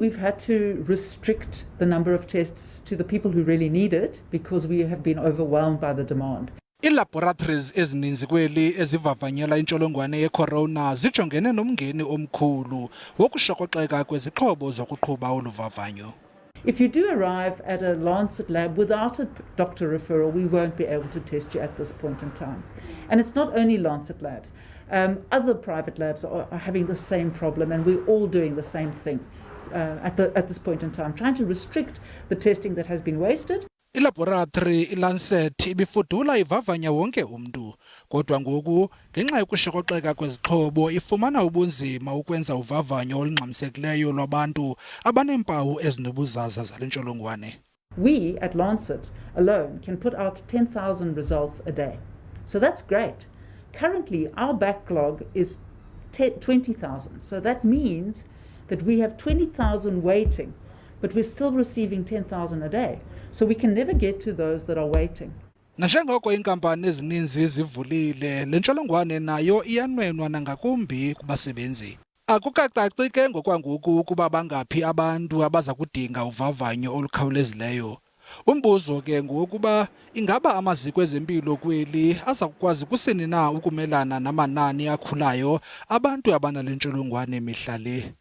We've had to restrict the number of tests to the people who really need it because we have been overwhelmed by the demand. IiLaboratories ezininzi kweli ezivavanyela intsholongwane yeCorona zijongene nomngeni omkhulu wokushokoxeka kwezixhobo zokuqhuba olu vavanyo. If you do arrive at a Lancet lab without a doctor referral, we won't be able to test you at this point in time. And it's not only Lancet labs. Other private labs are having the same problem, and we're all doing the same thing at this point in time, trying to restrict the testing that has been wasted. IiLaboratory iLancet ibifudula ivavanya wonke umntu, kodwa ngoku ngenxa yokushokoxeka kwezixhobo ifumana ubunzima ukwenza uvavanyo olungxamisekileyo lwabantu abaneempawu ezinobuzaza zale ntsholongwane. We at Lancet alone can put out 10,000 results a day. So that's great. Currently, our backlog is 20,000. So that means that we have 20,000 waiting, but we're still receiving 10,000 a day. So we can never get to those that are waiting. Nanjengoko iinkampani ezininzi zivulile, le ntsholongwane nayo iyanwenwa nangakumbi kubasebenzi. Akukacaci ke ngokwangoku ukuba bangaphi abantu abaza kudinga uvavanyo olukhawulezileyo. Umbuzo ke ngokuba ingaba amaziko ezempilo kweli aza kukwazi kusini na ukumelana namanani akhulayo abantu abanale ntsholongwane mihla le.